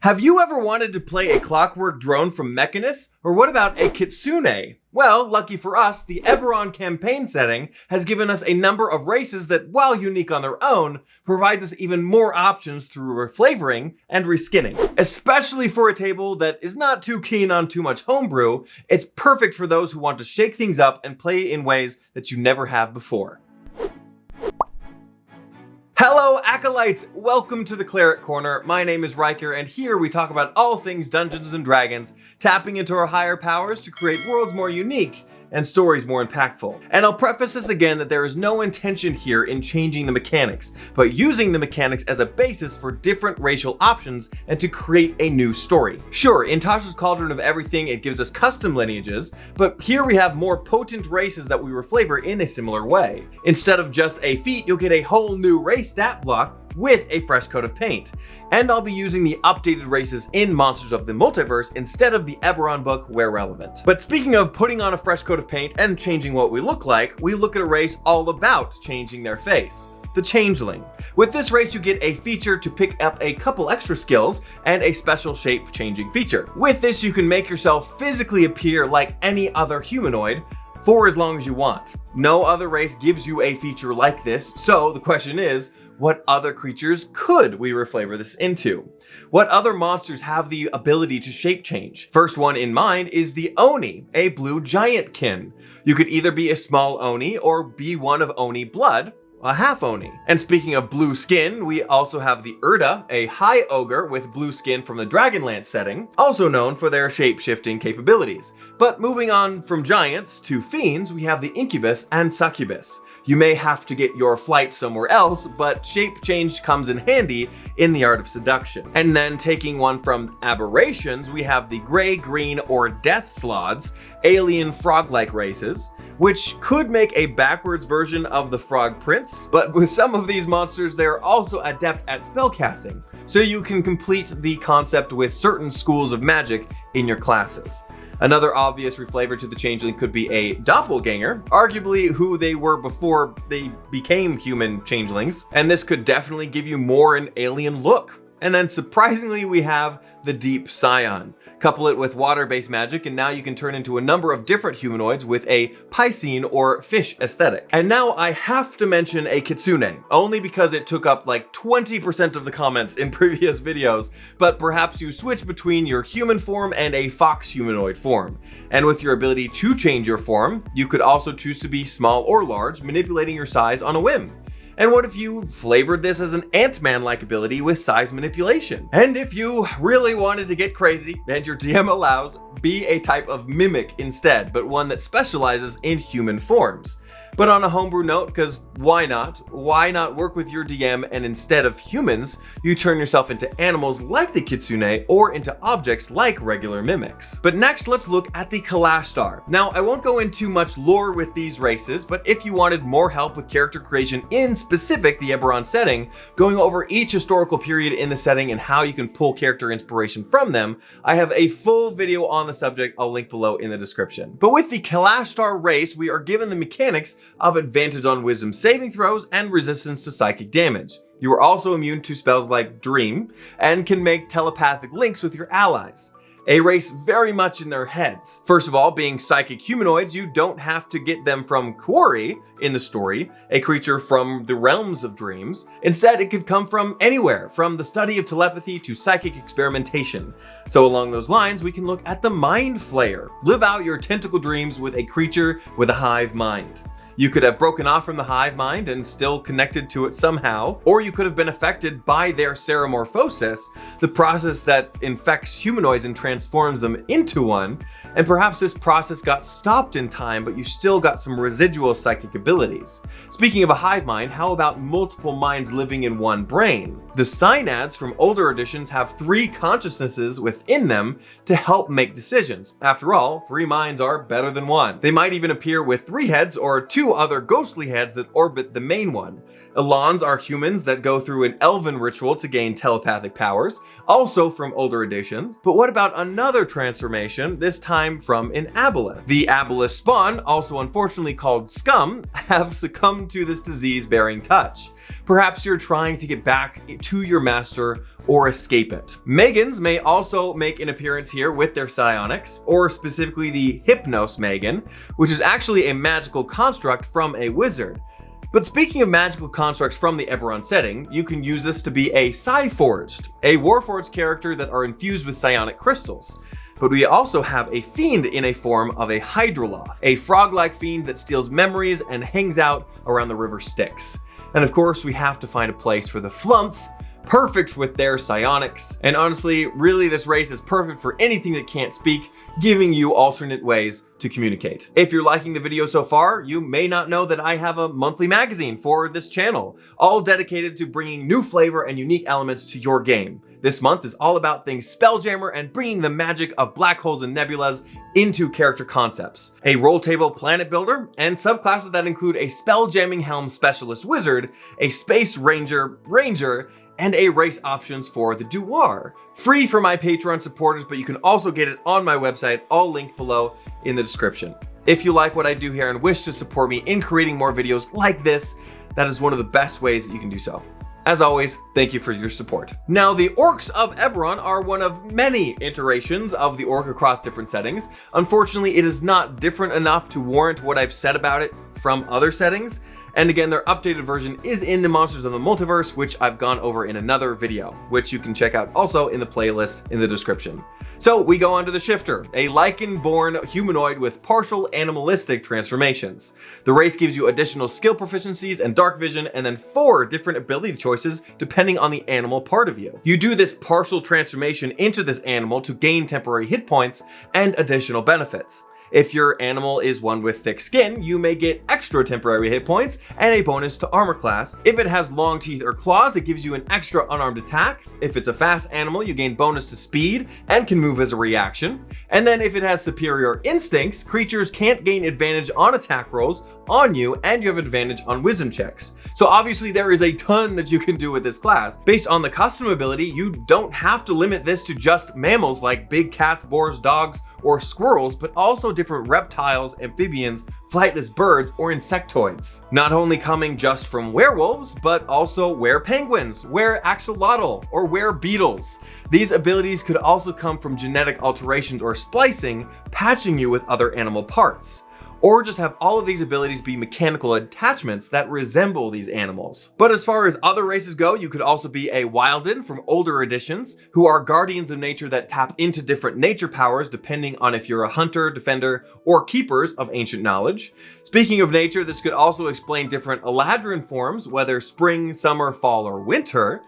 Have you ever wanted to play a clockwork drone from Mechanus? Or what about a Kitsune? Well, lucky for us, the Eberron campaign setting has given us a number of races that, while unique on their own, provides us even more options through reflavoring and reskinning. Especially for a table that is not too keen on too much homebrew, it's perfect for those who want to shake things up and play in ways that you never have before. Hello Acolytes! Welcome to the Cleric Corner. My name is Riker, and here we talk about all things Dungeons & Dragons, tapping into our higher powers to create worlds more unique and stories more impactful. And I'll preface this again that there is no intention here in changing the mechanics, but using the mechanics as a basis for different racial options and to create a new story. Sure, in Tasha's Cauldron of Everything it gives us custom lineages, but here we have more potent races that we reflavor in a similar way. Instead of just a feat, you'll get a whole new race stat block with a fresh coat of paint. And I'll be using the updated races in Monsters of the Multiverse instead of the Eberron book where relevant. But speaking of putting on a fresh coat of paint and changing what we look like, we look at a race all about changing their face. The Changeling. With this race you get a feature to pick up a couple extra skills and a special shape changing feature. With this you can make yourself physically appear like any other humanoid for as long as you want. No other race gives you a feature like this, so the question is, what other creatures could we reflavor this into? What other monsters have the ability to shape change? First one in mind is the Oni, a blue giantkin. You could either be a small Oni or be one of Oni blood, a half Oni. And speaking of blue skin, we also have the Urda, a high ogre with blue skin from the Dragonlance setting, also known for their shape-shifting capabilities. But moving on from giants to fiends, we have the Incubus and Succubus. You may have to get your flight somewhere else, but shape change comes in handy in the art of seduction. And then taking one from aberrations, we have the gray, green, or death sloths, alien frog-like races, which could make a backwards version of the Frog Prince, but with some of these monsters, they're also adept at spellcasting, so you can complete the concept with certain schools of magic in your classes. Another obvious reflavor to the Changeling could be a doppelganger, arguably who they were before they became human changelings, and this could definitely give you more an alien look. And then surprisingly we have the Deep Scion. Couple it with water-based magic and now you can turn into a number of different humanoids with a Piscine or fish aesthetic. And now I have to mention a Kitsune, only because it took up like 20% of the comments in previous videos, but perhaps you switch between your human form and a fox humanoid form. And with your ability to change your form, you could also choose to be small or large, manipulating your size on a whim. And what if you flavored this as an Ant-Man-like ability with size manipulation? And if you really wanted to get crazy, and your DM allows, be a type of mimic instead, but one that specializes in human forms. But on a homebrew note, because why not? Why not work with your DM and instead of humans, you turn yourself into animals like the Kitsune or into objects like regular mimics. But next, let's look at the Kalashtar. Now, I won't go into much lore with these races, but if you wanted more help with character creation in specific the Eberron setting, going over each historical period in the setting and how you can pull character inspiration from them, I have a full video on the subject I'll link below in the description. But with the Kalashtar race, we are given the mechanics of advantage on wisdom saving throws and resistance to psychic damage. You are also immune to spells like Dream and can make telepathic links with your allies. A race very much in their heads. First of all, being psychic humanoids, you don't have to get them from Quarry in the story, a creature from the realms of dreams. Instead, it could come from anywhere, from the study of telepathy to psychic experimentation. So along those lines, we can look at the Mind Flayer. Live out your tentacle dreams with a creature with a hive mind. You could have broken off from the hive mind and still connected to it somehow, or you could have been affected by their seromorphosis, the process that infects humanoids and transforms them into one, and perhaps this process got stopped in time, but you still got some residual psychic abilities. Speaking of a hive mind, how about multiple minds living in one brain? The Synads from older editions have 3 consciousnesses within them to help make decisions. After all, 3 minds are better than 1. They might even appear with 3 heads or 2 other ghostly heads that orbit the main one. Elans are humans that go through an elven ritual to gain telepathic powers, also from older editions. But what about another transformation, this time from an aboleth? The aboleth spawn, also unfortunately called scum, have succumbed to this disease-bearing touch. Perhaps you're trying to get back to your master or escape it. Megans may also make an appearance here with their psionics, or specifically the Hypnos Megan, which is actually a magical construct from a wizard. But speaking of magical constructs from the Eberron setting, you can use this to be a Warforged, a Warforged character that are infused with psionic crystals. But we also have a fiend in a form of a Hydroloth, a frog-like fiend that steals memories and hangs out around the river Styx. And of course, we have to find a place for the Flumph, perfect with their psionics. And honestly, really this race is perfect for anything that can't speak, giving you alternate ways to communicate. If you're liking the video so far, you may not know that I have a monthly magazine for this channel, all dedicated to bringing new flavor and unique elements to your game. This month is all about things Spelljammer and bringing the magic of black holes and nebulas into character concepts, a roll table planet builder, and subclasses that include a Spelljamming Helm Specialist Wizard, a Space Ranger, and a race options for the Duar. Free for my Patreon supporters, but you can also get it on my website, all linked below in the description. If you like what I do here and wish to support me in creating more videos like this, that is one of the best ways that you can do so. As always, thank you for your support. Now, the Orcs of Eberron are one of many iterations of the Orc across different settings. Unfortunately, it is not different enough to warrant what I've said about it from other settings. And again, their updated version is in the Monsters of the Multiverse, which I've gone over in another video, which you can check out also in the playlist in the description. So we go on to the Shifter, a lichen-born humanoid with partial animalistic transformations. The race gives you additional skill proficiencies and dark vision, and then 4 different ability choices depending on the animal part of you. You do this partial transformation into this animal to gain temporary hit points and additional benefits. If your animal is one with thick skin, you may get extra temporary hit points and a bonus to armor class. If it has long teeth or claws, it gives you an extra unarmed attack. If it's a fast animal, you gain bonus to speed and can move as a reaction. And then if it has superior instincts, creatures can't gain advantage on attack rolls on you, and you have advantage on wisdom checks. So obviously there is a ton that you can do with this class. Based on the custom ability, you don't have to limit this to just mammals like big cats, boars, dogs, or squirrels, but also different reptiles, amphibians, flightless birds, or insectoids. Not only coming just from werewolves, but also were-penguins, were-axolotl, or were-beetles. These abilities could also come from genetic alterations or splicing, patching you with other animal parts. Or just have all of these abilities be mechanical attachments that resemble these animals. But as far as other races go, you could also be a Wilden from older editions, who are guardians of nature that tap into different nature powers depending on if you're a hunter, defender, or keepers of ancient knowledge. Speaking of nature, this could also explain different Eladrin forms, whether spring, summer, fall, or winter.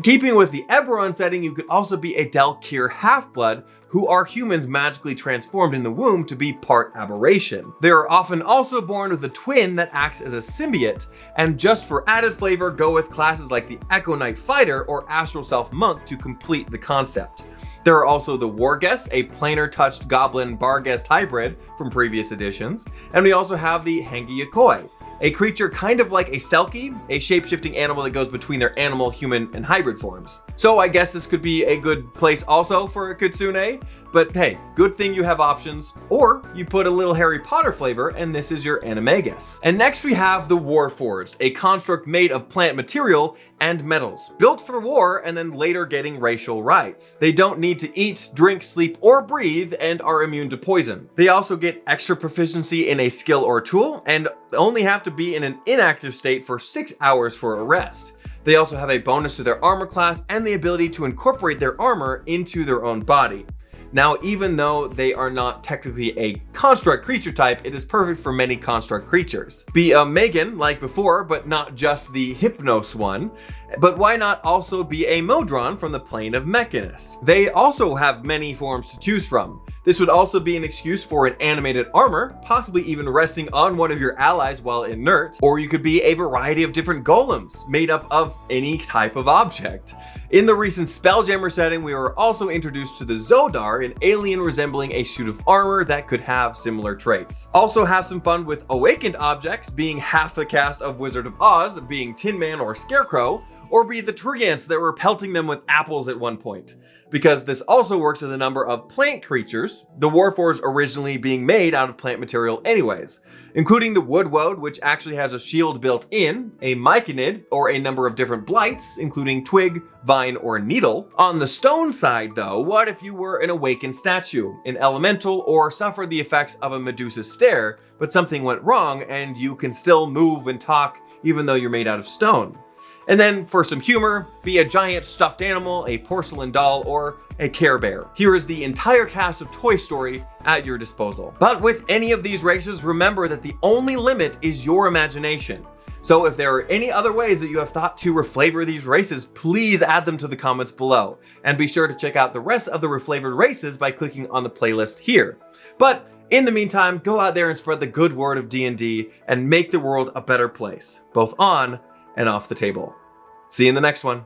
Keeping with the Eberron setting, you could also be a Dalkir half-blood, who are humans magically transformed in the womb to be part aberration. They are often also born with a twin that acts as a symbiote, and just for added flavor, go with classes like the Echo Knight Fighter or Astral Self Monk to complete the concept. There are also the Warguest, a planar touched goblin barguest hybrid from previous editions, and we also have the Hengi Yakoi, a creature kind of like a Selkie, a shape-shifting animal that goes between their animal, human, and hybrid forms. So I guess this could be a good place also for a Kitsune, but hey, good thing you have options, or you put a little Harry Potter flavor and this is your Animagus. And next we have the Warforged, a construct made of plant material and metals, built for war and then later getting racial rights. They don't need to eat, drink, sleep, or breathe and are immune to poison. They also get extra proficiency in a skill or tool and only have to be in an inactive state for 6 hours for a rest. They also have a bonus to their armor class and the ability to incorporate their armor into their own body. Now, even though they are not technically a construct creature type, it is perfect for many construct creatures. Be a Megan like before, but not just the Hypnos one. But why not also be a Modron from the plane of Mechanus? They also have many forms to choose from. This would also be an excuse for an animated armor, possibly even resting on one of your allies while inert, or you could be a variety of different golems made up of any type of object. In the recent Spelljammer setting, we were also introduced to the Zodar, an alien resembling a suit of armor that could have similar traits. Also have some fun with awakened objects, being half the cast of Wizard of Oz, being Tin Man or Scarecrow, or be the Treants that were pelting them with apples at one point. Because this also works with a number of plant creatures, the Warforged originally being made out of plant material anyways, including the Woodwode, which actually has a shield built in, a Myconid, or a number of different blights, including twig, vine, or needle. On the stone side though, what if you were an awakened statue, an elemental, or suffered the effects of a Medusa's stare, but something went wrong and you can still move and talk even though you're made out of stone? And then for some humor, be a giant stuffed animal, a porcelain doll, or a Care Bear. Here is the entire cast of Toy Story at your disposal. But with any of these races, remember that the only limit is your imagination. So if there are any other ways that you have thought to reflavor these races, please add them to the comments below. And be sure to check out the rest of the reflavored races by clicking on the playlist here. But in the meantime, go out there and spread the good word of D&D and make the world a better place, both on and off the table. See you in the next one.